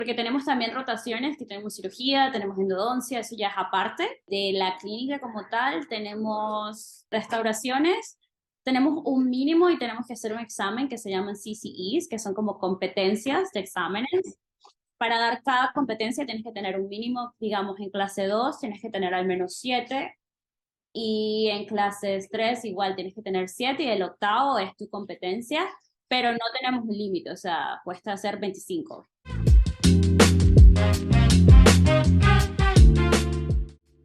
porque tenemos también rotaciones, que tenemos cirugía, tenemos endodoncia, eso ya es aparte de la clínica como tal, tenemos restauraciones, tenemos un mínimo y tenemos que hacer un examen que se llaman CCEs, que son como competencias de exámenes. Para dar cada competencia tienes que tener un mínimo, digamos, en clase 2 tienes que tener al menos 7 y en clases 3 igual tienes que tener 7 y el octavo es tu competencia, pero no tenemos un límite, o sea, cuesta hacer 25.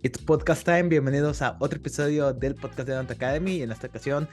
It's Podcast Time, bienvenidos a otro episodio del podcast de Dante Academy y en esta ocasión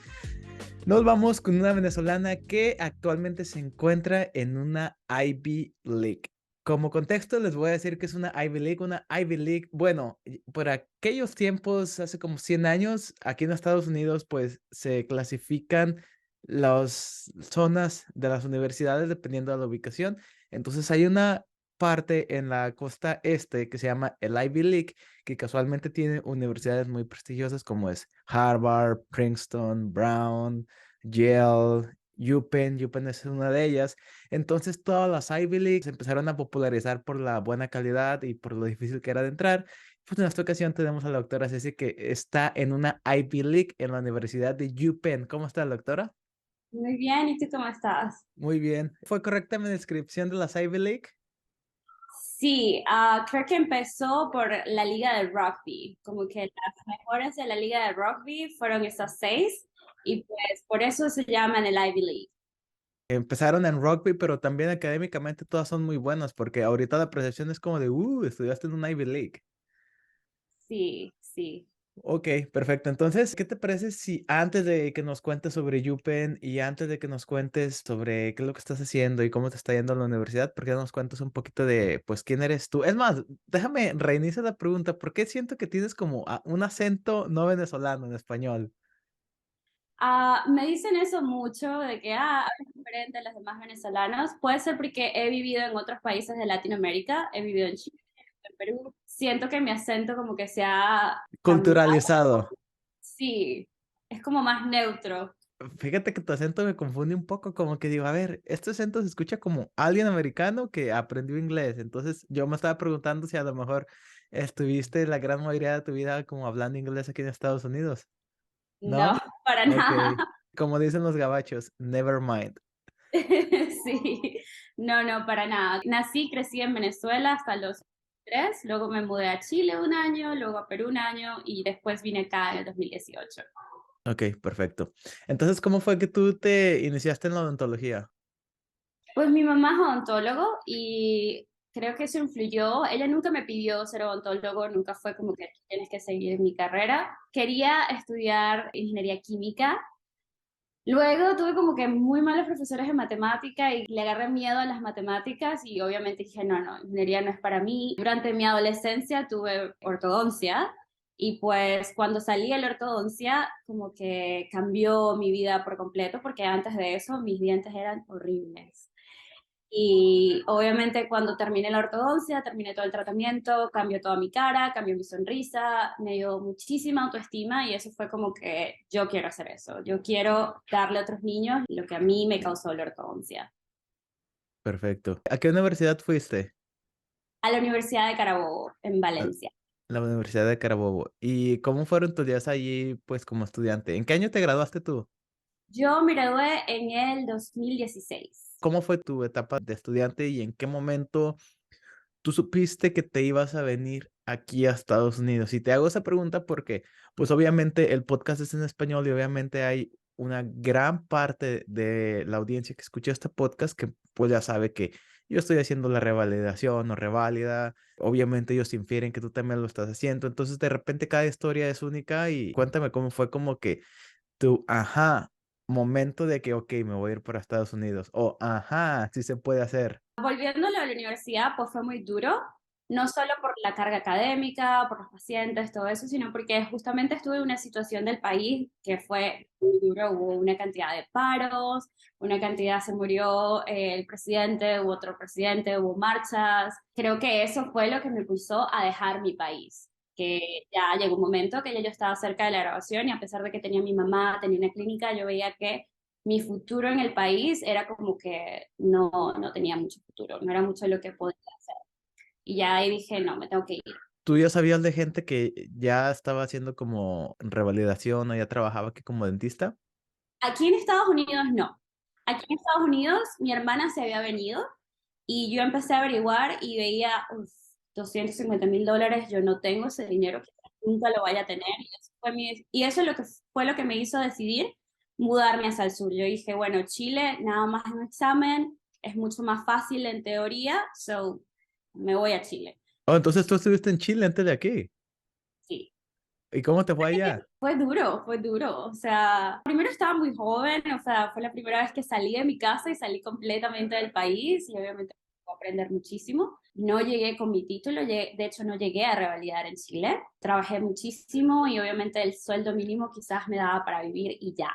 nos vamos con una venezolana que actualmente se encuentra en una Ivy League. Como contexto les voy a decir que es una Ivy League, bueno, por aquellos tiempos, hace como 100 años, aquí en Estados Unidos pues se clasifican las zonas de las universidades dependiendo de la ubicación. Entonces hay una parte en la costa este que se llama el Ivy League, que casualmente tiene universidades muy prestigiosas como es Harvard, Princeton, Brown, Yale, UPenn es una de ellas. Entonces todas las Ivy Leagues se empezaron a popularizar por la buena calidad y por lo difícil que era de entrar. Pues en esta ocasión tenemos a la doctora Ceci que está en una Ivy League en la Universidad de UPenn. ¿Cómo está, doctora? Muy bien, ¿y tú cómo estás? Muy bien. ¿Fue correcta mi descripción de las Ivy League? Sí, creo que empezó por la liga de rugby, como que las mejores de la liga de rugby fueron esas 6 y pues por eso se llaman el Ivy League. Empezaron en rugby, pero también académicamente todas son muy buenas, porque ahorita la percepción es como de, estudiaste en una Ivy League. Sí, sí. Ok, perfecto. Entonces, ¿qué te parece si antes de que nos cuentes sobre UPenn y antes de que nos cuentes sobre qué es lo que estás haciendo y cómo te está yendo a la universidad, por qué no nos cuentas un poquito de, pues, quién eres tú? Es más, déjame reiniciar la pregunta. ¿Por qué siento que tienes como un acento no venezolano en español? Me dicen eso mucho, de que hablas diferente a los demás venezolanos. Puede ser porque he vivido en otros países de Latinoamérica, he vivido en Chile, en Perú. Siento que mi acento como que se ha cambiado. Culturalizado. Sí, es como más neutro. Fíjate que tu acento me confunde un poco, como que digo, a ver, este acento se escucha como alguien americano que aprendió inglés. Entonces yo me estaba preguntando si a lo mejor estuviste la gran mayoría de tu vida como hablando inglés aquí en Estados Unidos. No, ¿No? para Ok. nada. Como dicen los gabachos, never mind. Sí, no, no, para nada. Nací, crecí en Venezuela hasta los 3, luego me mudé a Chile un año, luego a Perú un año y después vine acá en el 2018. Ok, perfecto. Entonces, ¿cómo fue que tú te iniciaste en la odontología? Pues mi mamá es odontólogo y creo que eso influyó. Ella nunca me pidió ser odontólogo, nunca fue como que tienes que seguir mi carrera. Quería estudiar ingeniería química. Luego tuve como que muy malos profesores de matemática y le agarré miedo a las matemáticas y obviamente dije, no, no, ingeniería no es para mí. Durante mi adolescencia tuve ortodoncia y pues cuando salí de la ortodoncia como que cambió mi vida por completo porque antes de eso mis dientes eran horribles. Y obviamente cuando terminé la ortodoncia, terminé todo el tratamiento, cambió toda mi cara, cambió mi sonrisa, me dio muchísima autoestima y eso fue como que yo quiero hacer eso, yo quiero darle a otros niños lo que a mí me causó la ortodoncia. Perfecto. ¿A qué universidad fuiste? A la Universidad de Carabobo, en A Valencia. la Universidad de Carabobo. ¿Y cómo fueron tus días allí, pues, como estudiante? ¿En qué año te graduaste tú? Yo me gradué en el 2016. ¿Cómo fue tu etapa de estudiante y en qué momento tú supiste que te ibas a venir aquí a Estados Unidos? Y te hago esa pregunta porque, pues obviamente el podcast es en español y obviamente hay una gran parte de la audiencia que escucha este podcast que pues ya sabe que yo estoy haciendo la revalidación o reválida. Obviamente ellos infieren que tú también lo estás haciendo. Entonces de repente cada historia es única y cuéntame cómo fue como que tu, momento de que, ok, me voy a ir para Estados Unidos. O, sí se puede hacer. Volviéndolo a la universidad, pues fue muy duro, no solo por la carga académica, por los pacientes, todo eso, sino porque justamente estuve en una situación del país que fue muy duro, hubo una cantidad de paros, una cantidad se murió el presidente, hubo otro presidente, hubo marchas. Creo que eso fue lo que me impulsó a dejar mi país, que ya llegó un momento que ya yo estaba cerca de la graduación y a pesar de que tenía mi mamá, tenía una clínica, yo veía que mi futuro en el país era como que no tenía mucho futuro, no era mucho lo que podía Y ya ahí dije, no, me tengo que ir. ¿Tú ya sabías de gente que ya estaba haciendo como revalidación o ya trabajaba aquí como dentista? Aquí en Estados Unidos no. Aquí en Estados Unidos mi hermana se había venido y yo empecé a averiguar y veía, uf, $250,000, yo no tengo ese dinero, quizás nunca lo vaya a tener. Y eso es lo que fue lo que me hizo decidir mudarme hacia el sur. Yo dije, bueno, Chile, nada más un examen, es mucho más fácil en teoría, so me voy a Chile. Oh, entonces tú estuviste en Chile antes de aquí. Sí. ¿Y cómo te fue allá? Fue duro, fue duro. O sea, primero estaba muy joven, o sea, fue la primera vez que salí de mi casa y salí completamente del país y obviamente pude aprender muchísimo. No llegué con mi título, de hecho no llegué a revalidar en Chile. Trabajé muchísimo y obviamente el sueldo mínimo quizás me daba para vivir y ya.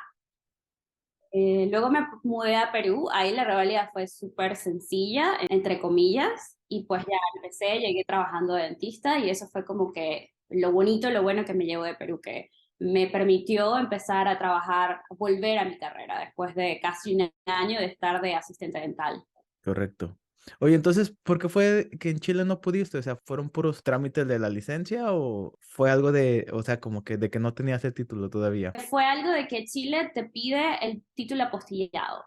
Luego me mudé a Perú, ahí la revalida fue súper sencilla, entre comillas, y pues ya empecé, llegué trabajando de dentista y eso fue como que lo bonito, lo bueno que me llevó de Perú, que me permitió empezar a trabajar, volver a mi carrera después de casi un año de estar de asistente dental. Correcto. Oye, entonces, ¿por qué fue que en Chile no pudiste? O sea, ¿fueron puros trámites de la licencia o fue algo de, o sea, como que de que no tenías el título todavía? Fue algo de que Chile te pide el título apostillado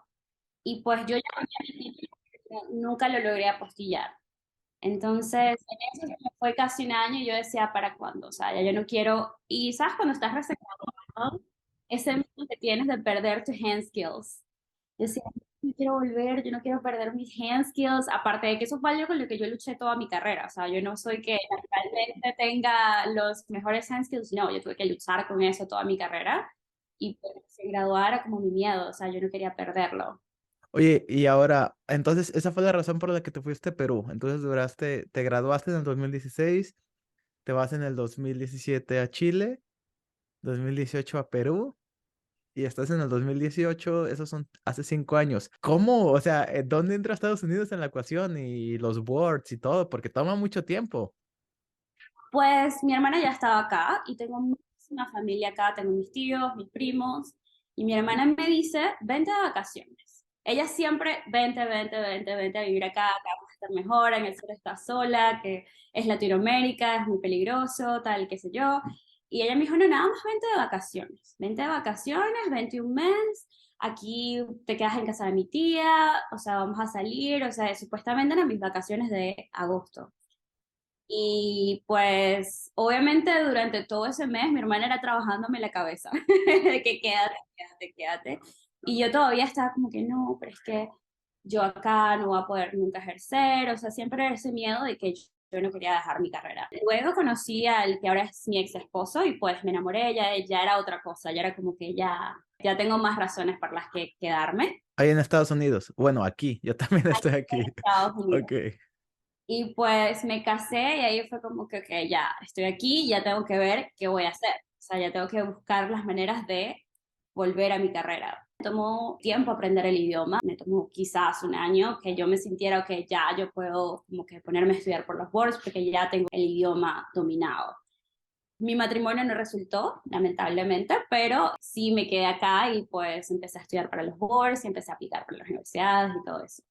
y pues yo ya tenía el título, pero nunca lo logré apostillar. Entonces, en eso se me fue casi un año y yo decía, ¿para cuándo? O sea, ya yo no quiero. Y sabes, cuando estás recién graduado, ese miedo que tienes de perder tus hand skills. Yo decía, no quiero volver, yo no quiero perder mis hand skills. Aparte de que eso fue algo con lo que yo luché toda mi carrera. O sea, yo no soy que naturalmente tenga los mejores hand skills. No, yo tuve que luchar con eso toda mi carrera. Y pues, se graduara como mi miedo. O sea, yo no quería perderlo. Oye, y ahora, entonces, esa fue la razón por la que te fuiste a Perú. Entonces duraste, te graduaste en el 2016, te vas en el 2017 a Chile, 2018 a Perú y estás en el 2018, esos son hace 5 años. ¿Cómo? O sea, ¿dónde entra Estados Unidos en la ecuación y los boards y todo? Porque toma mucho tiempo. Pues mi hermana ya estaba acá y tengo muchísima familia acá, tengo mis tíos, mis primos, y mi hermana me dice, vente de vacaciones. Ella siempre, vente, vente, vente, vente a vivir acá vamos a estar mejor, en el sur estás sola, que es Latinoamérica, es muy peligroso, tal, qué sé yo. Y ella me dijo, no, nada más vente de vacaciones, vente un mes, aquí te quedas en casa de mi tía, o sea, vamos a salir, o sea, supuestamente eran mis vacaciones de agosto. Y pues obviamente durante todo ese mes mi hermana era trabajándome la cabeza, de que quédate, quédate, quédate. Y yo todavía estaba como que no, pero es que yo acá no voy a poder nunca ejercer, o sea, siempre ese miedo de que yo no quería dejar mi carrera. Luego conocí al que ahora es mi ex esposo y pues me enamoré, ya era otra cosa, ya era como que ya tengo más razones por las que quedarme Ahí en Estados Unidos. Bueno, aquí, yo también estoy en aquí. Estados Unidos. Ok, Y pues me casé y ahí fue como que, ok, ya estoy aquí, ya tengo que ver qué voy a hacer. O sea, ya tengo que buscar las maneras de volver a mi carrera. Me tomó tiempo aprender el idioma, me tomó quizás un año que yo me sintiera que ya yo puedo como que ponerme a estudiar por los boards porque ya tengo el idioma dominado. Mi matrimonio no resultó, lamentablemente, pero sí me quedé acá y pues empecé a estudiar para los boards y empecé a aplicar para las universidades y todo eso.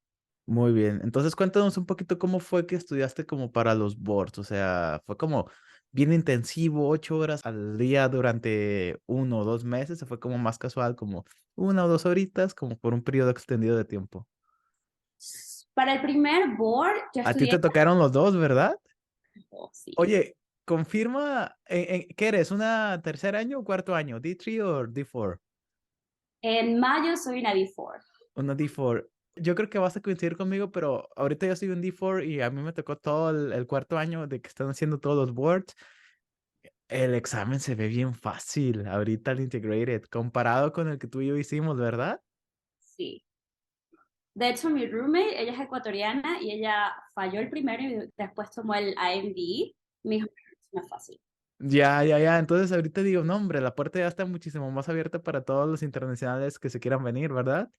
muy bien. Entonces cuéntanos un poquito cómo fue que estudiaste como para los boards. O sea, fue como bien intensivo, 8 horas al día durante 1 o 2 meses. O fue como más casual, como 1 o 2 horitas, como por un periodo extendido de tiempo. Para el primer board, yo A ti te estudié, tocaron los dos, ¿verdad? oh, sí. Oye, confirma, ¿qué eres? ¿Una tercer año o cuarto año? ¿D3 o D4? En mayo soy una D4. Una D4. Yo creo que vas a coincidir conmigo, pero ahorita yo soy un D4 y a mí me tocó todo el cuarto año de que están haciendo todos los boards. El examen se ve bien fácil ahorita el Integrated, comparado con el que tú y yo hicimos, ¿verdad? Sí. De hecho, mi roommate, ella es ecuatoriana y ella falló el primero y después tomó el IMD. Me dijo, es más fácil. Ya, ya, ya. Entonces ahorita digo, no, hombre, la puerta ya está muchísimo más abierta para todos los internacionales que se quieran venir, ¿verdad?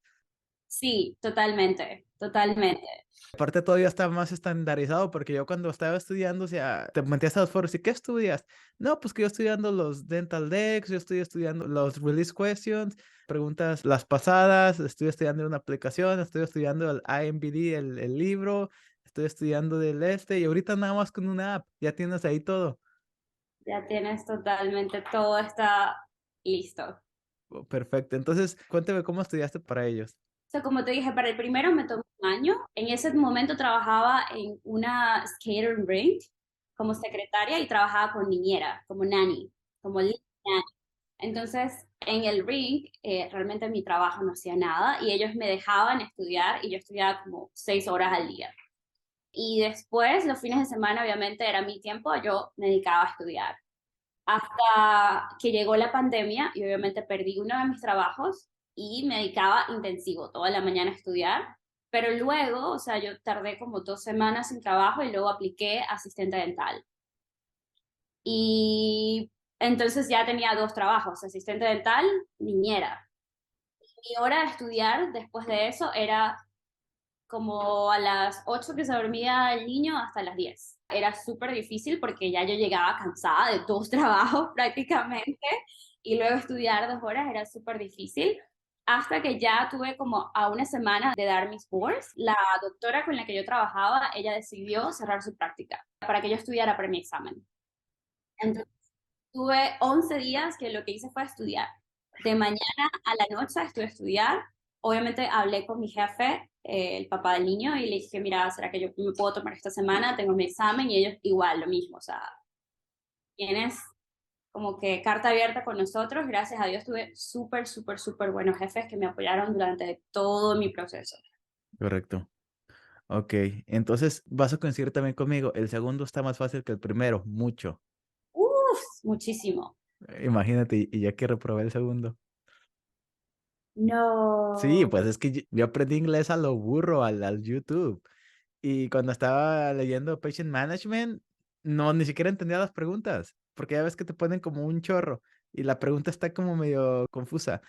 Sí, totalmente, totalmente. Aparte todavía está más estandarizado porque yo cuando estaba estudiando, o sea, te metías a los foros y ¿qué estudias? No, pues que yo estudiando los Dental Decks, yo estoy estudiando los Release Questions, preguntas las pasadas, estoy estudiando una aplicación, estoy estudiando el IMBD, el libro, estoy estudiando del este y ahorita nada más con una app, ya tienes ahí todo. Ya tienes totalmente, todo está listo. Oh, perfecto. Entonces, cuéntame cómo estudiaste para ellos. O sea, como te dije, para el primero me tomó un año. En ese momento trabajaba en una skating rink como secretaria y trabajaba con niñera, como nanny, como lead nanny. Entonces, en el ring, realmente mi trabajo no hacía nada y ellos me dejaban estudiar y yo estudiaba como 6 horas al día. Y después, los fines de semana, obviamente era mi tiempo, yo me dedicaba a estudiar. Hasta que llegó la pandemia y obviamente perdí uno de mis trabajos y me dedicaba intensivo toda la mañana a estudiar. Pero luego, o sea, yo tardé como 2 semanas sin trabajo y luego apliqué asistente dental. Y entonces ya tenía dos trabajos, asistente dental, niñera. Mi hora de estudiar después de eso era como a las 8 que se dormía el niño hasta las 10. Era súper difícil porque ya yo llegaba cansada de dos trabajos prácticamente y luego estudiar 2 horas era súper difícil. Hasta que ya tuve como a una semana de dar mis boards, la doctora con la que yo trabajaba, ella decidió cerrar su práctica para que yo estudiara para mi examen. Entonces tuve 11 días que lo que hice fue estudiar. De mañana a la noche estuve a estudiar. Obviamente hablé con mi jefe, el papá del niño, y le dije, mira, ¿será que yo me puedo tomar esta semana? Tengo mi examen y ellos igual, lo mismo. O sea, tienes como que carta abierta con nosotros. Gracias a Dios tuve súper, súper, súper buenos jefes que me apoyaron durante todo mi proceso. Correcto. Ok, entonces vas a coincidir también conmigo. El segundo está más fácil que el primero, mucho. Uf, muchísimo. Imagínate, y ya que reprobé el segundo. Sí, No. pues es que yo aprendí inglés a lo burro, al YouTube. Y cuando estaba leyendo Patient Management, no, ni siquiera entendía las preguntas, porque ya ves que te ponen como un chorro y la pregunta está como medio confusa.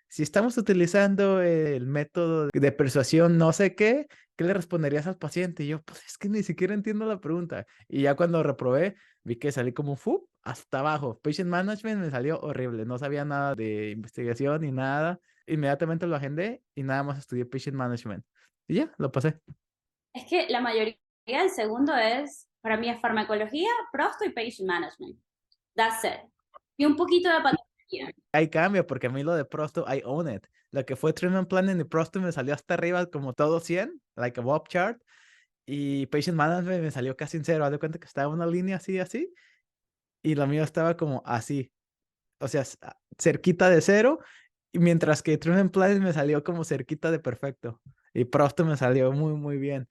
Si estamos utilizando el método de persuasión no sé qué, ¿qué le responderías al paciente? Y yo, pues es que ni siquiera entiendo la pregunta. Y ya cuando reprobé, vi que salí como fu hasta abajo. Patient Management me salió horrible, no sabía nada de investigación ni nada. Inmediatamente lo agendé y nada más estudié Patient Management. Y ya, lo pasé. Es que la mayoría del segundo es, para mí es farmacología, prosto y patient management. That's it. Y un poquito de patología. Hay cambio, porque a mí lo de Prosto, I own it. Lo que fue Treatment Planning y Prosto me salió hasta arriba como todo 100, like a Bob chart. Y Patient Management me salió casi en cero. Haz de cuenta que estaba una línea así, así. Y lo mío estaba como así. O sea, cerquita de cero. Y mientras que Treatment Planning me salió como cerquita de perfecto. Y Prosto me salió muy, muy bien.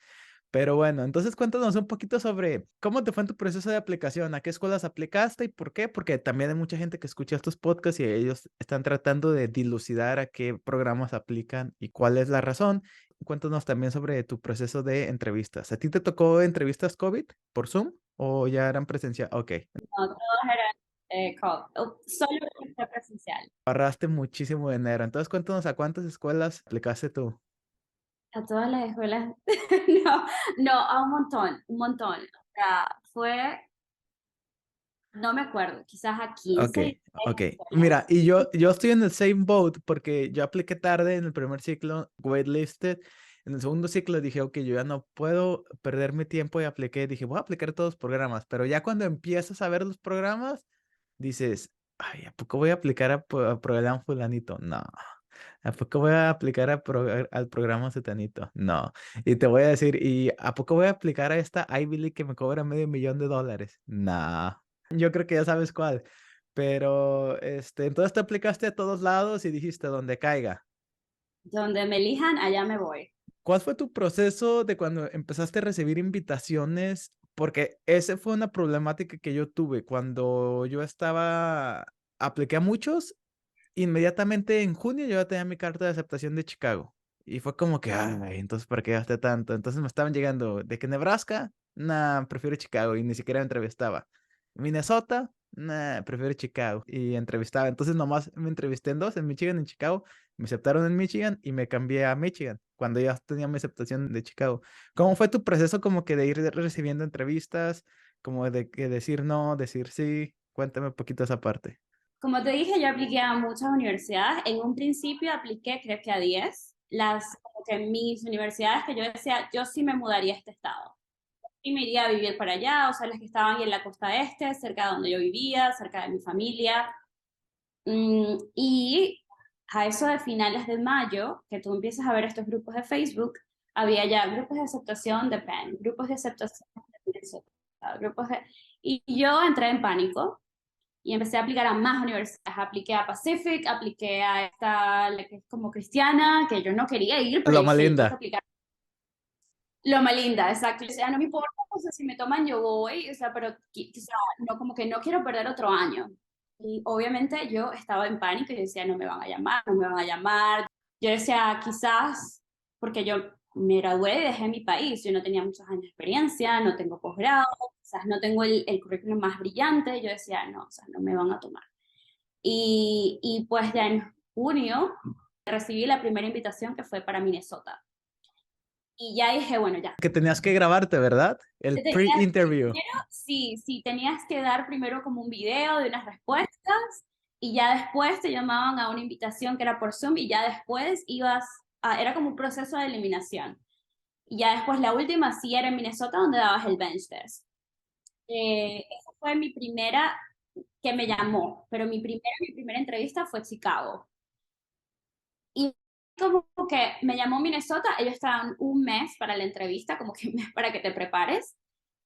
Pero bueno, entonces cuéntanos un poquito sobre cómo te fue en tu proceso de aplicación, a qué escuelas aplicaste y por qué, porque también hay mucha gente que escucha estos podcasts y ellos están tratando de dilucidar a qué programas aplican y cuál es la razón. Cuéntanos también sobre tu proceso de entrevistas. ¿A ti te tocó entrevistas COVID por Zoom o ya eran presencial? Ok, No, todos eran solo fue presencial. ahorraste muchísimo dinero. Entonces cuéntanos a cuántas escuelas aplicaste tú. A todas las escuelas. No, no, a un montón, un montón. O sea, fue, no me acuerdo, quizás a Ok, 15 ok. 16 Mira, escuelas. y yo estoy en el same boat porque yo apliqué tarde en el primer ciclo, waitlisted. En el segundo ciclo dije, ok, yo ya no puedo perder mi tiempo y apliqué. Dije, voy a aplicar todos los programas. Pero ya cuando empiezas a ver los programas, dices, ay, ¿a poco voy a aplicar a programa fulanito? No. ¿A poco voy a aplicar al programa setanito? No. Y te voy a decir, ¿y a poco voy a aplicar a esta Ivy League que me cobra $500,000? No. Yo creo que ya sabes cuál. Pero, entonces te aplicaste a todos lados y dijiste donde caiga. Donde me elijan, allá me voy. ¿Cuál fue tu proceso de cuando empezaste a recibir invitaciones? Porque esa fue una problemática que yo tuve cuando yo apliqué a muchos, inmediatamente en junio yo ya tenía mi carta de aceptación de Chicago. Y fue como que, ay, entonces, ¿para qué gasté tanto? Entonces me estaban llegando de que Nebraska, nah, prefiero Chicago y ni siquiera me entrevistaba. Minnesota, nah, prefiero Chicago y entrevistaba. Entonces nomás me entrevisté en dos, en Michigan y en Chicago. Me aceptaron en Michigan y me cambié a Michigan cuando ya tenía mi aceptación de Chicago. ¿Cómo fue tu proceso como que de ir recibiendo entrevistas, como de que decir no, decir sí? Cuéntame un poquito esa parte. Como te dije, yo apliqué a muchas universidades. En un principio apliqué creo que a 10. Como que mis universidades que yo decía, yo sí me mudaría a este estado. y me iría a vivir para allá, o sea, las que estaban en la costa este, cerca de donde yo vivía, cerca de mi familia. Y a eso de finales de mayo, que tú empiezas a ver estos grupos de Facebook, había ya grupos de aceptación de PEN, grupos de aceptación de Minnesota, grupos de... Y yo entré en pánico y empecé a aplicar a más universidades. Apliqué a Pacific, apliqué a esta, la que es como cristiana, que yo no quería ir, pero Loma dije, tengo que Linda. aplicar. Loma Linda, exacto. O sea, no me importa, o sea, si me toman yo voy, o sea, pero o sea, no, como que no quiero perder otro año. Y obviamente yo estaba en pánico y decía, no me van a llamar, no me van a llamar. Yo decía, quizás, porque yo me gradué y dejé mi país, yo no tenía muchos años de experiencia, no tengo posgrado, quizás no tengo el currículum más brillante, yo decía, no, o sea, no me van a tomar. Y pues ya en junio recibí la primera invitación que fue para Minnesota. Y ya dije, bueno, ya. Que tenías que grabarte, ¿verdad? El pre-interview. Sí, sí, tenías que dar primero como un video de unas respuestas y ya después te llamaban a una invitación que era por Zoom y ya después ibas era como un proceso de eliminación. Y ya después la última sí era en Minnesota donde dabas el bench test. Esa fue mi primera que me llamó, pero mi primera entrevista fue Chicago. Y como que me llamó Minnesota, ellos estaban un mes para la entrevista, como que un mes para que te prepares.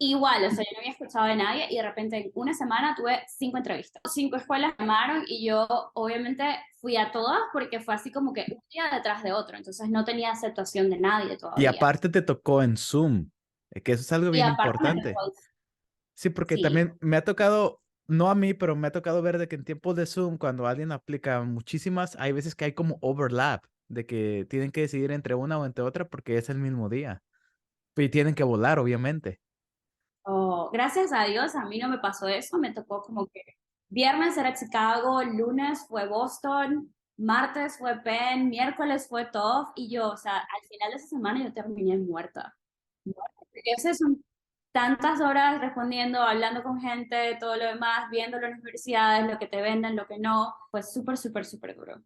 Igual, o sea, yo no había escuchado de nadie y de repente en una semana tuve 5 entrevistas. 5 escuelas me llamaron y yo obviamente fui a todas porque fue así como que un día detrás de otro, entonces no tenía aceptación de nadie Y todavía. aparte te tocó en Zoom, que eso es algo Y bien aparte me importante. tocó, Sí, porque sí, también me ha tocado, no a mí, pero me ha tocado ver de que en tiempos de Zoom, cuando alguien aplica muchísimas, hay veces que hay como overlap, de que tienen que decidir entre una o entre otra porque es el mismo día. Y tienen que volar, obviamente. oh, gracias a Dios a mí no me pasó eso, me tocó como que viernes era Chicago, lunes fue Boston, martes fue Penn, miércoles fue Tough y yo, o sea, al final de esa semana yo terminé muerta. Porque esas son tantas horas respondiendo, hablando con gente, todo lo demás, viendo las universidades, lo que te venden, lo que no, fue súper, súper, súper duro.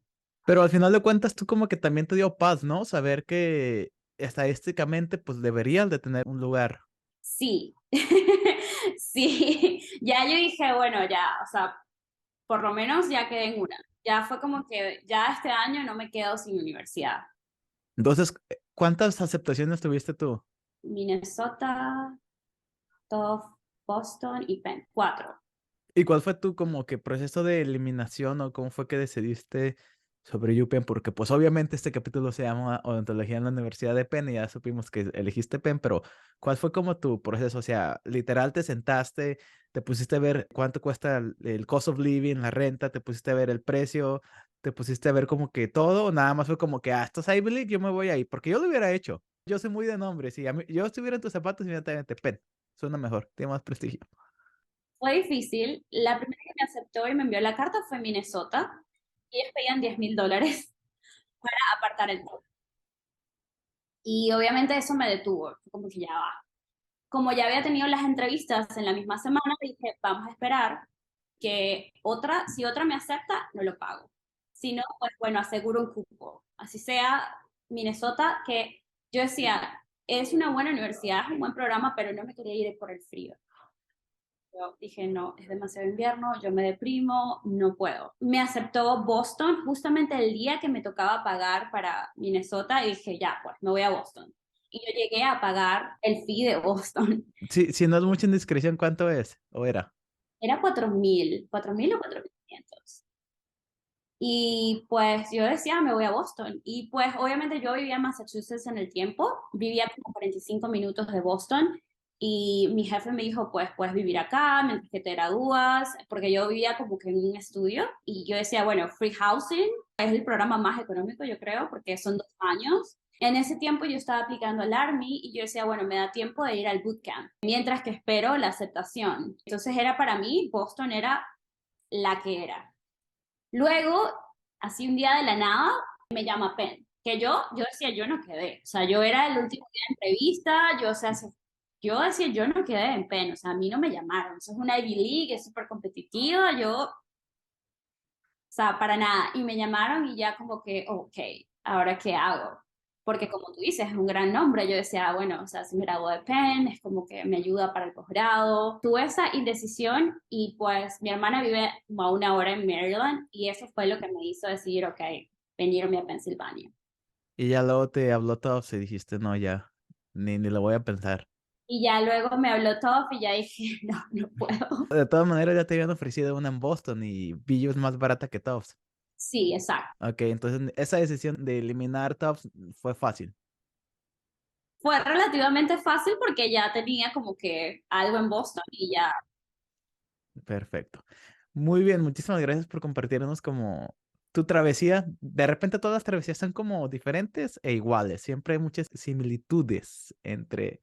Pero al final de cuentas, tú como que también te dio paz, ¿no? Saber que estadísticamente, pues deberías de tener un lugar. Sí, sí, ya yo dije, bueno, ya, o sea, por lo menos ya quedé en una. Ya fue como que ya este año no me quedo sin universidad. Entonces, ¿cuántas aceptaciones tuviste tú? Minnesota, Tufts, Boston y Penn. 4. ¿Y cuál fue tu como que proceso de eliminación o cómo fue que decidiste sobre UPenn? Porque pues obviamente este capítulo se llama Odontología en la Universidad de Penn y ya supimos que elegiste Penn, pero ¿cuál fue como tu proceso? O sea, literal te sentaste, te pusiste a ver cuánto cuesta el cost of living, la renta, te pusiste a ver el precio, te pusiste a ver como que todo, o nada más fue como que, ah, esto es Ivy League, yo me voy ahí, porque yo lo hubiera hecho. Yo soy muy de nombres y yo estuviera en tus zapatos inmediatamente, Penn, suena mejor, tiene más prestigio. Fue difícil. La primera que me aceptó y me envió la carta fue Minnesota. Y ellos pedían $10,000 para apartar el todo. Y obviamente eso me detuvo. Fue como que ya va. Como ya había tenido las entrevistas en la misma semana, dije, vamos a esperar que otra, si otra me acepta, no lo pago. Si no, pues bueno, aseguro un cupo. Así sea Minnesota, que yo decía, es una buena universidad, es un buen programa, pero no me quería ir por el frío. Yo dije, no, es demasiado invierno, yo me deprimo, no puedo. Me aceptó Boston justamente el día que me tocaba pagar para Minnesota y dije, ya, pues me voy a Boston. Y yo llegué a pagar el fee de Boston. Sí, si no es mucha indiscreción, ¿cuánto es? ¿O era? Era 4,000 o 4,500. Y pues yo decía, me voy a Boston. Y pues obviamente yo vivía en Massachusetts en el tiempo, vivía como 45 minutos de Boston. Y mi jefe me dijo, pues puedes vivir acá mientras que te gradúas, porque yo vivía como que en un estudio. Y yo decía, bueno, free housing es el programa más económico, yo creo, porque son 2 años. En ese tiempo yo estaba aplicando al Army y yo decía, bueno, me da tiempo de ir al bootcamp, mientras que espero la aceptación. Entonces era para mí, Boston era la que era. Luego, así un día de la nada, me llama Penn, que yo decía, yo no quedé, o sea, yo era el último día de entrevista, yo, o sea, yo decía, yo no quedé en Penn, o sea, a mí no me llamaron, eso es una Ivy League, es súper competitiva, yo, o sea, para nada, y me llamaron y ya como que, ok, ¿ahora qué hago? porque como tú dices, es un gran nombre. Yo decía, bueno, o sea, si me graduó de Penn, es como que me ayuda para el posgrado. Tuve esa indecisión y pues mi hermana vive como a una hora en Maryland y eso fue lo que me hizo decidir, ok, venirme a Pensilvania. Y ya luego te habló Tufts y dijiste, no, ya, ni lo voy a pensar. Y ya luego me habló Top y ya dije, no, no puedo. De todas maneras, ya te habían ofrecido una en Boston y Billo es más barata que Tufts. Sí, exacto. Ok, entonces esa decisión de eliminar Tufts fue fácil. Fue relativamente fácil porque ya tenía como que algo en Boston y ya. Perfecto. Muy bien, muchísimas gracias por compartirnos como tu travesía. De repente todas las travesías son como diferentes e iguales. Siempre hay muchas similitudes entre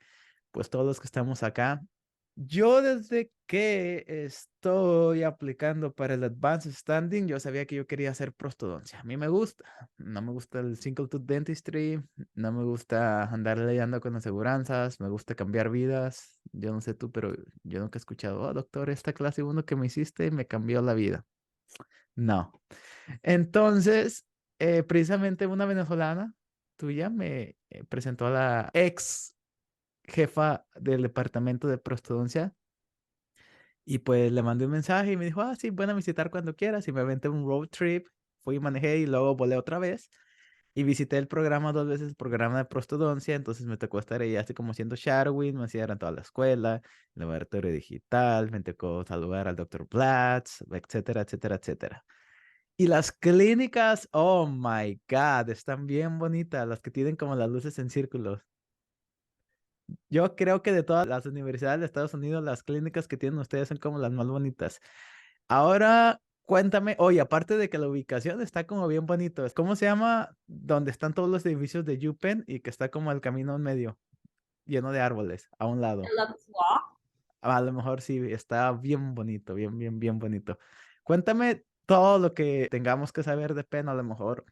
pues todos los que estamos acá. Yo desde que estoy aplicando para el Advanced Standing, yo sabía que yo quería hacer prostodoncia. A mí me gusta. No me gusta el Single Tooth Dentistry. No me gusta andar leyendo con aseguranzas. Me gusta cambiar vidas. Yo no sé tú, pero yo nunca he escuchado, oh, doctor, esta clase uno que me hiciste me cambió la vida. No. Entonces, precisamente una venezolana tuya me presentó a la ex jefa del departamento de prostodoncia y pues le mandé un mensaje y me dijo, ah, sí, ven a visitar cuando quieras y me aventé un road trip, fui y manejé y luego volé otra vez y visité el programa 2 veces, el programa de prostodoncia, entonces me tocó estar ahí así como haciendo shadowing, me hacían toda la escuela, el laboratorio digital, me tocó saludar al doctor Blatz, etcétera, etcétera, etcétera. Y las clínicas, oh my God, están bien bonitas, las que tienen como las luces en círculos. Yo creo que de todas las universidades de Estados Unidos, las clínicas que tienen ustedes son como las más bonitas. Ahora, cuéntame, oye, aparte de que la ubicación está como bien bonito, ¿cómo se llama donde están todos los edificios de UPenn y que está como el camino en medio, lleno de árboles, a un lado? Locust Walk. A lo mejor sí, está bien bonito, bien, bien, bien bonito. Cuéntame todo lo que tengamos que saber de Penn, a lo mejor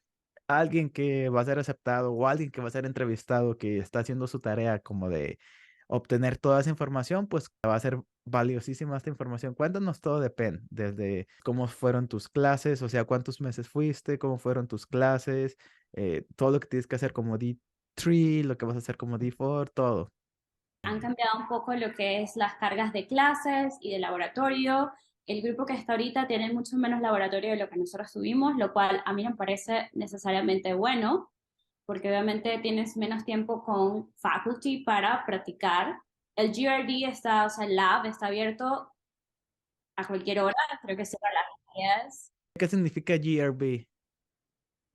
alguien que va a ser aceptado o alguien que va a ser entrevistado que está haciendo su tarea como de obtener toda esa información, pues va a ser valiosísima esta información. Cuéntanos todo de Penn, desde cómo fueron tus clases, o sea, cuántos meses fuiste, cómo fueron tus clases, todo lo que tienes que hacer como D3, lo que vas a hacer como D4, todo. Han cambiado un poco lo que es las cargas de clases y de laboratorio. El grupo que está ahorita tiene mucho menos laboratorio de lo que nosotros tuvimos, lo cual a mí no me parece necesariamente bueno, porque obviamente tienes menos tiempo con faculty para practicar. El GRD está, o sea, el lab está abierto a cualquier hora, creo que cierra a las 10. ¿Qué significa GRB?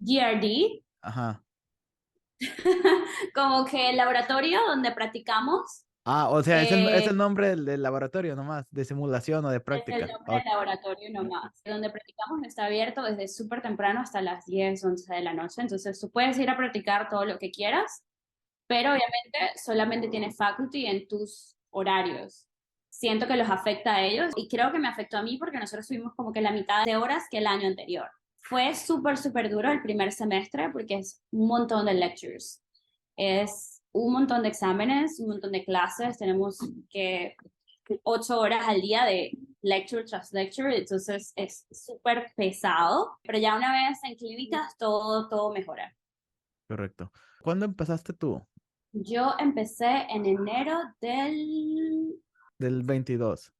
GRD, Ajá. como que el laboratorio donde practicamos. Ah, o sea, es el eh, nombre del laboratorio nomás, de simulación o de Es el práctica. nombre del laboratorio nomás. Donde practicamos está abierto desde súper temprano hasta las 10 11 de la noche. Entonces tú puedes ir a practicar todo lo que quieras, pero obviamente solamente tienes faculty en tus horarios. Siento que los afecta a ellos y creo que me afectó a mí porque nosotros tuvimos como que la mitad de horas que el año anterior. Fue súper, súper duro el primer semestre porque es un montón de lectures. Es un montón de exámenes, un montón de clases. Tenemos que 8 horas al día de lecture tras lecture, entonces es súper pesado, pero ya una vez en clínicas todo mejora. Correcto. ¿Cuándo empezaste tú? Yo empecé en enero del... Del 22.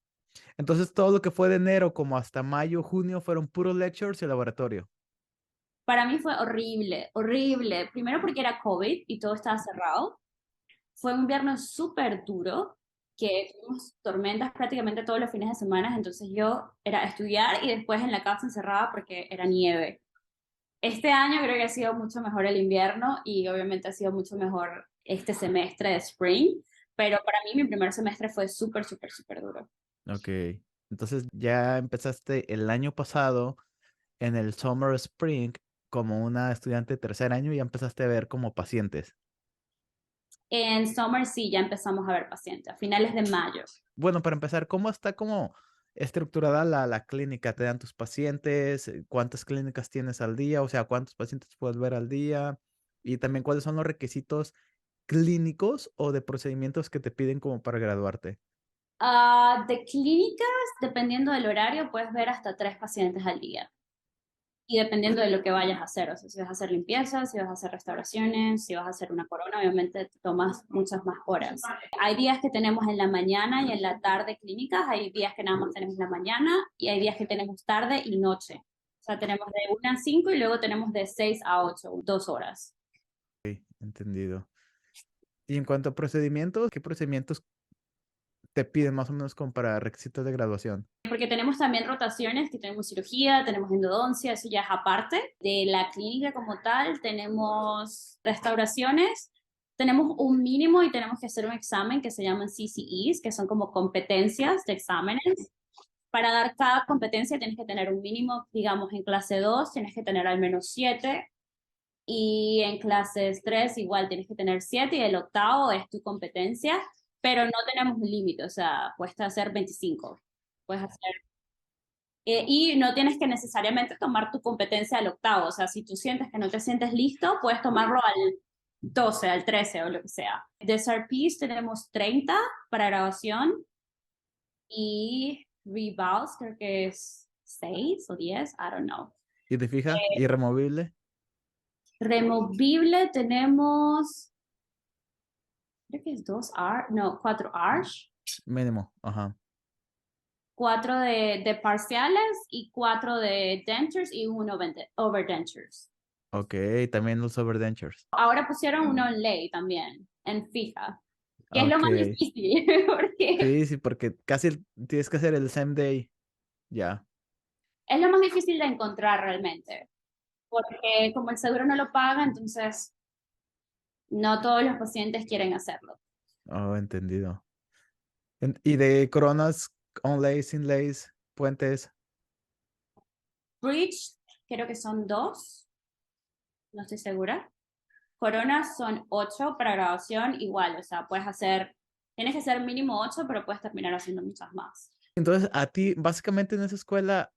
Entonces, todo lo que fue de enero como hasta mayo, junio fueron puros lectures y laboratorio. Para mí fue horrible, horrible. Primero porque era COVID y todo estaba cerrado. Fue un invierno súper duro, que tuvimos tormentas prácticamente todos los fines de semana, entonces yo era estudiar y después en la casa encerrada porque era nieve. Este año creo que ha sido mucho mejor el invierno y obviamente ha sido mucho mejor este semestre de spring, pero para mí mi primer semestre fue súper, súper, súper duro. Ok. Entonces, ya empezaste el año pasado en el Summer Spring como una estudiante de tercer año y ya empezaste a ver como pacientes. En summer sí, ya empezamos a ver pacientes, a finales de mayo. Bueno, para empezar, ¿cómo está como estructurada la clínica? ¿Te dan tus pacientes? ¿Cuántas clínicas tienes al día? O sea, ¿cuántos pacientes puedes ver al día? Y también, ¿cuáles son los requisitos clínicos o de procedimientos que te piden como para graduarte? De clínicas, dependiendo del horario, puedes ver hasta 3 pacientes al día. y dependiendo de lo que vayas a hacer, o sea, si vas a hacer limpieza, si vas a hacer restauraciones, si vas a hacer una corona, obviamente te tomas muchas más horas. Hay días que tenemos en la mañana y en la tarde clínicas, hay días que nada más tenemos en la mañana y hay días que tenemos tarde y noche. O sea, tenemos de 1 a 5 y luego tenemos de 6 a 8, 2 horas. Entendido. Y en cuanto a procedimientos, ¿qué procedimientos te piden más o menos como para requisitos de graduación? Porque tenemos también rotaciones, que tenemos cirugía, tenemos endodoncia, eso ya es aparte de la clínica como tal, tenemos restauraciones, tenemos un mínimo y tenemos que hacer un examen que se llaman CCEs, que son como competencias de exámenes. Para dar cada competencia tienes que tener un mínimo, digamos, en clase 2 tienes que tener al menos 7 y en clases 3 igual tienes que tener 7 y el octavo es tu competencia, pero no tenemos un límite, o sea, puedes hacer 25, puedes hacer y no tienes que necesariamente tomar tu competencia al octavo. O sea, si tú sientes que no te sientes listo, puedes tomarlo al 12, al 13 o lo que sea. De SRPs tenemos 30 para grabación y revals creo que es 6 o 10, I don't know. ¿Y te fija? ¿Y removible? Removible tenemos, creo que es 2 R, no, 4 R's. Mínimo, ajá. 4 de parciales y 4 de dentures y uno overdentures. Ok, también los overdentures. Ahora pusieron uno en ley también, en fija, que es lo Ok. más difícil, porque Sí, sí, porque casi tienes que hacer el same day. Ya. es lo más difícil de encontrar realmente, porque como el seguro no lo paga, entonces no todos los pacientes quieren hacerlo. Oh, entendido. ¿Y de coronas, on lays, sin lays, puentes? Bridge, creo que son 2, no estoy segura. Coronas son 8 para graduación, igual, o sea, puedes hacer, tienes que hacer mínimo 8, pero puedes terminar haciendo muchas más. Entonces, a ti, básicamente en esa escuela,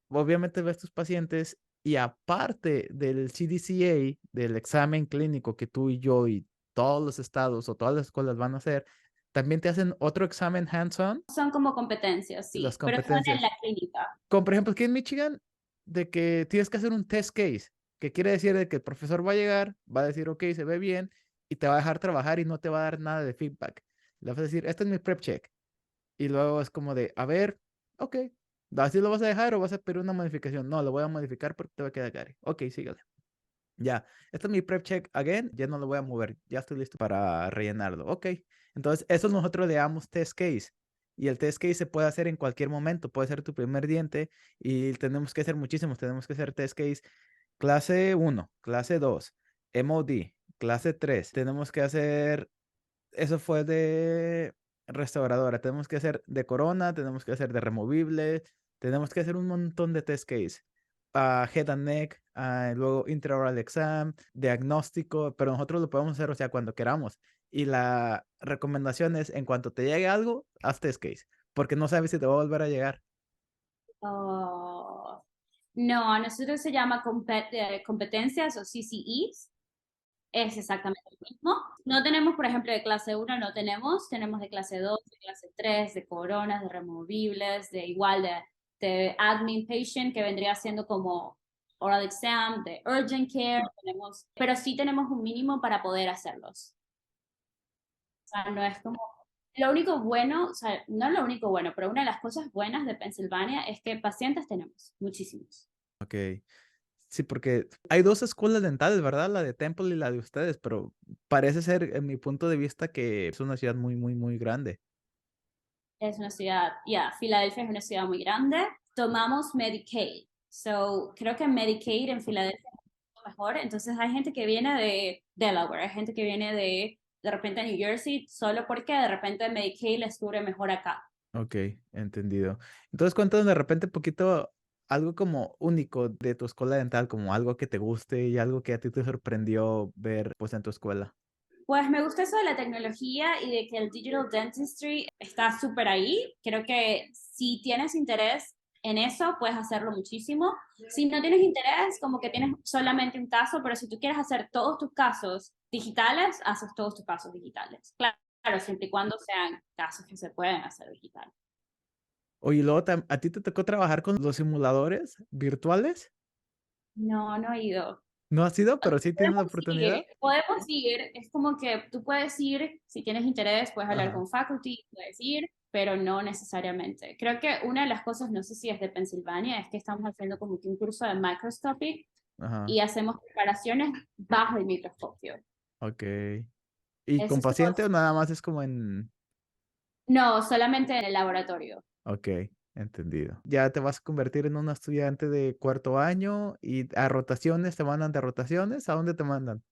obviamente ves tus pacientes y aparte del CDCA, del examen clínico que tú y yo y todos los estados o todas las escuelas van a hacer, también te hacen otro examen hands-on, Son como competencias, las sí, pero son en competencias. la clínica. Como por ejemplo aquí en Michigan, de que tienes que hacer un test case, que quiere decir de que el profesor va a llegar, va a decir, ok, se ve bien, y te va a dejar trabajar y no te va a dar nada de feedback. Le vas a decir, este es mi prep check. Y luego es como de, a ver, ok, ¿así lo vas a dejar o vas a pedir una modificación? No, lo voy a modificar porque te va a quedar caro. Ok, sígale. Ya, este es mi prep check again, ya no lo voy a mover, ya estoy listo para rellenarlo. Ok, entonces eso nosotros le damos test case. Y el test case se puede hacer en cualquier momento, puede ser tu primer diente y tenemos que hacer muchísimos, tenemos que hacer test case clase 1, clase 2, MOD, clase 3, tenemos que hacer, eso fue de restauradora, tenemos que hacer de corona, tenemos que hacer de removible, tenemos que hacer un montón de test case. Head and neck, luego intraoral exam, diagnóstico, pero nosotros lo podemos hacer, o sea, cuando queramos. Y la recomendación es, en cuanto te llegue algo, haz test case, porque no sabes si te va a volver a llegar. Oh, no, a nosotros se llama competencias o CCEs, es exactamente lo mismo. No tenemos, por ejemplo, de clase 1 no tenemos, tenemos de clase 2, de clase 3, de coronas, de removibles, de igual de admin patient, que vendría siendo como oral exam, de urgent care, tenemos, pero sí tenemos un mínimo para poder hacerlos. O sea, no es como, lo único bueno, o sea, no lo único bueno, pero una de las cosas buenas de Pensilvania es que pacientes tenemos, muchísimos. Ok. Sí, porque hay dos escuelas dentales, ¿verdad? La de Temple y la de ustedes, pero parece ser, en mi punto de vista, que es una ciudad muy, muy, muy grande. Es una ciudad, ya, Filadelfia es una ciudad muy grande. Tomamos Medicaid. So, creo que Medicaid en Filadelfia es mucho mejor. Entonces, hay gente que viene de Delaware, hay gente que viene de repente, New Jersey, solo porque de repente Medicaid les cubre mejor acá. Ok, entendido. Entonces, cuéntanos de repente un poquito algo como único de tu escuela dental, como algo que te guste y algo que a ti te sorprendió ver pues en tu escuela. Pues me gusta eso de la tecnología y de que el digital dentistry está súper ahí. Creo que si tienes interés en eso, puedes hacerlo muchísimo. Si no tienes interés, como que tienes solamente un caso, pero si tú quieres hacer todos tus casos digitales, haces todos tus casos digitales. Claro, siempre y cuando sean casos que se pueden hacer digitales. Oye, y luego a ti te tocó trabajar con los simuladores virtuales. No, no he ido. No has ido, pero sí tienes la oportunidad. Podemos ir, es como que tú puedes ir, si tienes interés, puedes hablar Ajá, con faculty, puedes ir, pero no necesariamente. Creo que una de las cosas, no sé si es de Pensilvania, es que estamos haciendo como que un curso de microscopy ajá, y hacemos preparaciones bajo el microscopio. ok. ¿Y Eso con es como, paciente o nada más es como en... no, solamente en el laboratorio. Ok, entendido. Ya te vas a convertir en un estudiante de cuarto año y a rotaciones, ¿te mandan de rotaciones? ¿A dónde te mandan?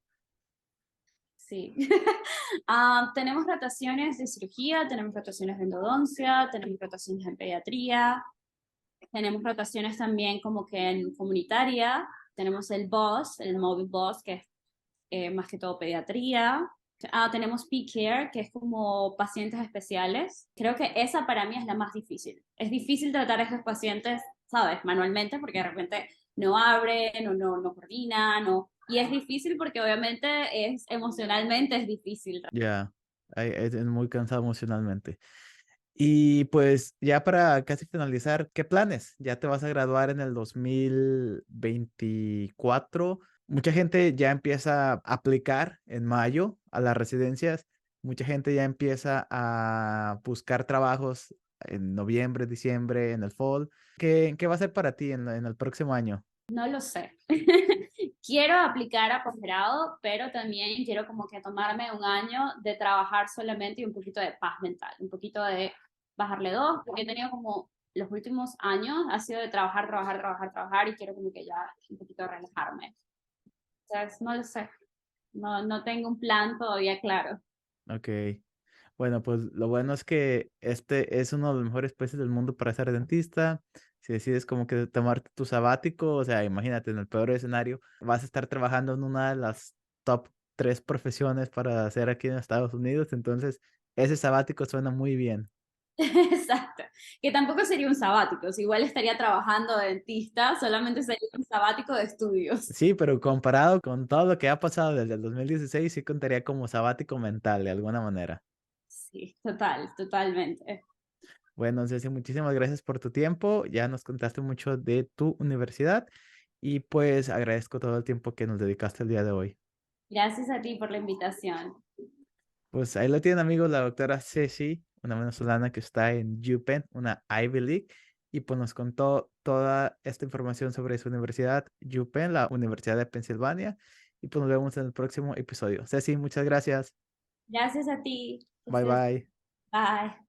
Sí. Tenemos rotaciones de cirugía, tenemos rotaciones de endodoncia, tenemos rotaciones en pediatría, tenemos rotaciones también como que en comunitaria, tenemos el BOSS, el Mobile BOSS, que es más que todo pediatría. Tenemos P-Care, que es como pacientes especiales. Creo que esa para mí es la más difícil. Es difícil tratar a esos pacientes, ¿sabes? Manualmente, porque de repente no abren o no coordinan. Y es difícil porque obviamente es emocionalmente es difícil. Ya, es muy cansado emocionalmente. Y pues ya para casi finalizar, ¿qué planes? Ya te vas a graduar en el 2024. Mucha gente ya empieza a aplicar en mayo a las residencias. Mucha gente ya empieza a buscar trabajos en noviembre, diciembre, en el fall. ¿Qué va a ser para ti en el próximo año? No lo sé. Quiero aplicar a posgrado, pero también quiero como que tomarme un año de trabajar solamente y un poquito de paz mental, un poquito de bajarle dos, porque he tenido como los últimos años ha sido de trabajar, trabajar, trabajar, trabajar y quiero como que ya un poquito relajarme. Entonces, no lo sé. No tengo un plan todavía claro. Ok. Bueno, pues lo bueno es que este es uno de los mejores países del mundo para ser dentista. Si decides como que tomarte tu sabático, o sea, imagínate, en el peor escenario, vas a estar trabajando en una de las top 3 profesiones para hacer aquí en Estados Unidos. Entonces, ese sabático suena muy bien. Exacto. Que tampoco sería un sabático, si igual estaría trabajando de dentista, solamente sería un sabático de estudios. Sí, pero comparado con todo lo que ha pasado desde el 2016, sí contaría como sabático mental de alguna manera. Sí, total, totalmente. Bueno, Ceci, muchísimas gracias por tu tiempo. Ya nos contaste mucho de tu universidad y pues agradezco todo el tiempo que nos dedicaste el día de hoy. Gracias a ti por la invitación. Pues ahí lo tienen amigos, la doctora Ceci, una venezolana que está en UPenn, una Ivy League, y pues nos contó toda esta información sobre su universidad, UPenn, la Universidad de Pensilvania, y pues nos vemos en el próximo episodio. Ceci, muchas gracias. Gracias a ti. Bye bye. Bye.